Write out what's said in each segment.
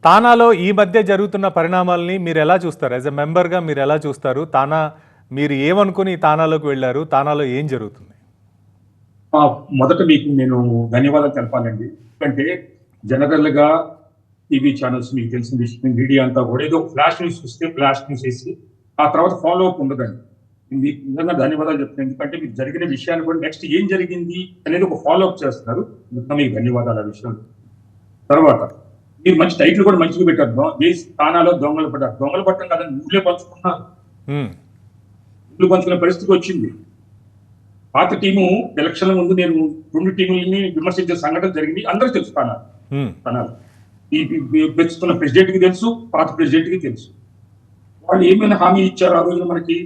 తానాలో ఈ మధ్య జరుగుతున్న పరిణామాలని మీరు ఎలా చూస్తారు? యాజ్ ఎ మెంబర్‌గా మీరు ఎలా చూస్తారు? తానా మీరు ఏమనుకుని తానాలోకి వెళ్లారు? తానాలో ఏం జరుగుతుంది? మొదట మీకు నేను ధన్యవాదాలు తెలపాలండి. ఎందుకంటే జనరల్‌గా టీవీ ఛానల్స్ మీకు తెలిసిన విషయం మీడియా అంతా కూడా ఏదో ఫ్లాష్ న్యూస్ వస్తే ఫ్లాష్ న్యూస్ వేసి ఆ తర్వాత ఫాలో అప్ ఉండదండి. మీకు నిజంగా ధన్యవాదాలు చెప్తున్నాను. ఎందుకంటే మీకు జరిగిన విషయాన్ని కూడా నెక్స్ట్ ఏం జరిగింది అనేది ఒక ఫాలో అప్ చేస్తున్నారు. నిజంగా మీకు ధన్యవాదాలు ఆ విషయంలో. తర్వాత మీరు మంచి టైటిల్ కూడా మంచిగా పెట్టారు. స్థానాల్లో దొంగలు పడ్డారు. దొంగలు పట్టడం కాదండి, ఊళ్ళే పంచుకున్నారు. ఊళ్ళు పంచుకునే పరిస్థితి వచ్చింది. పాత టీము ఎలక్షన్ల ముందు నేను 2 టీములని విమర్శించే సంఘటన జరిగింది. అందరూ తెలుసు స్థానాలు. ఈ ప్రస్తున్న ప్రెసిడెంట్ కి తెలుసు, పాత ప్రెసిడెంట్ కి తెలుసు. వాళ్ళు ఏమైనా హామీ ఇచ్చారు ఆ రోజున మనకి?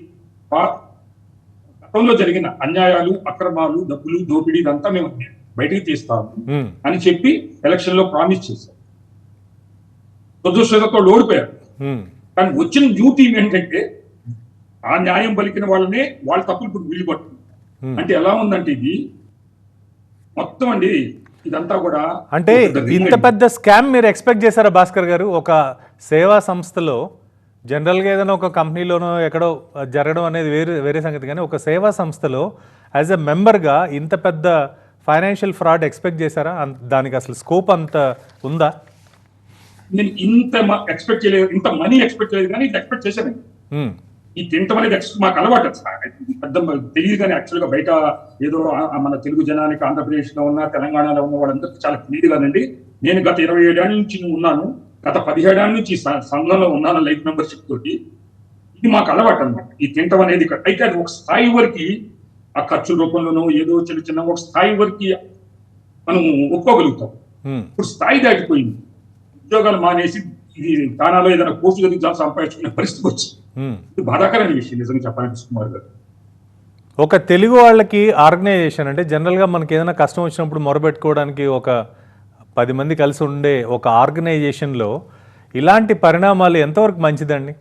గతంలో జరిగిన అన్యాయాలు, అక్రమాలు, డబ్బులు, దోపిడీ ఇదంతా మేము బయటికి తీస్తాము అని చెప్పి ఎలక్షన్ లో ప్రామిస్ చేశారు. దురదృష్టంతో ఓడిపోయారు. కానీ వచ్చిన న్యూ టీం ఏంటంటే ఆ న్యాయం పలికిన వాళ్ళనే వాళ్ళ తప్పులు ఇప్పుడు వీళ్ళు పట్టుకుంటారు. అంటే ఎలా ఉందంటే ఇది మొత్తం అండి ఇదంతా కూడా అంటే ఇంత పెద్ద స్కామ్ మీరు ఎక్స్పెక్ట్ చేశారా భాస్కర్ గారు? ఒక సేవా సంస్థలో జనరల్గా ఏదైనా ఒక కంపెనీలోనో ఎక్కడో జరగడం అనేది వేరే సంగతి, కానీ ఒక సేవా సంస్థలో యాజ్ ఎ మెంబర్గా ఇంత పెద్ద ఫైనాన్షియల్ ఫ్రాడ్ ఎక్స్పెక్ట్ చేశారా? దానికి అసలు స్కోప్ అంత ఉందా? నేను ఇంత ఎక్స్పెక్ట్ చేయలేదు, ఇంత మనీ ఎక్స్పెక్ట్ చేయలేదు, కానీ ఇది ఎక్స్పెక్ట్ చేశాను. ఈ తింటం అనేది మాకు అలవాటు పెద్ద తెలియదు. కానీ యాక్చువల్గా బయట ఏదో మన తెలుగు జనానికి ఆంధ్రప్రదేశ్ లో ఉన్న తెలంగాణలో ఉన్న వాళ్ళందరికీ చాలా తెలియదు కాదండి. నేను గత 27 ఏళ్ళ నుంచి ఉన్నాను. గత 17 ఏళ్ళ నుంచి సంఘంలో ఉన్నాను లైఫ్ మెంబర్షిప్ తోటి. ఇది మాకు అలవాటు అన్నమాట ఈ తింటం అనేది. అయితే అది ఒక స్థాయి వరకు ఆ ఖర్చు రూపంలోనూ ఏదో చిన్న చిన్న ఒక స్థాయి వరకు మనం ఒప్పుకోగలుగుతాం. ఇప్పుడు స్థాయి దాటిపోయింది. ఉద్యోగాలు మానేసి ఇది తానాలో ఏదైనా కోర్సు గది సంపాదించుకునే పరిస్థితి వచ్చింది. ఇది బాధాకరమైన విషయం నిజంగా చెప్పాలంటే సుకుమార్ గారు. ఒక తెలుగు వాళ్ళకి ఆర్గనైజేషన్ అంటే జనరల్గా మనకి ఏదైనా కష్టం వచ్చినప్పుడు మొరబెట్టుకోవడానికి ఒక 10 మంది కలిసి ఉండే ఒక ఆర్గనైజేషన్లో ఇలాంటి పరిణామాలు ఎంతవరకు మంచిదండి?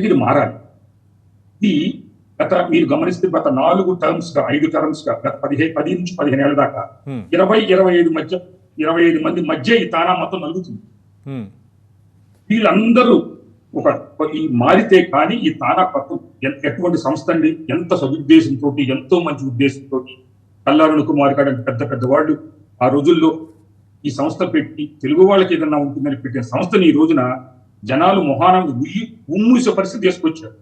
ఇది మారాలి. ఇది మీరు గమనిస్తే గత 5 టర్మ్స్ గా గత 10 నుంచి 15 ఏళ్ళ దాకా 25 మంది మధ్య ఈ తానా మొత్తం నలుగుతుంది. వీళ్ళందరూ ఈ మారితే కానీ ఈ తానా పట్టు ఎటువంటి సంస్థ అండి, ఎంత సదుద్దేశంతో, ఎంతో మంచి ఉద్దేశంతో కల్లారుని కుమార్ గారు పెద్ద పెద్ద వాళ్ళు ఆ రోజుల్లో ఈ సంస్థ పెట్టి తెలుగు వాళ్ళకి ఏదన్నా ఉంటుందని పెట్టిన సంస్థని ఈ రోజున జనాలు మొహానం ఉమ్మూసే పరిస్థితి తీసుకొచ్చారు.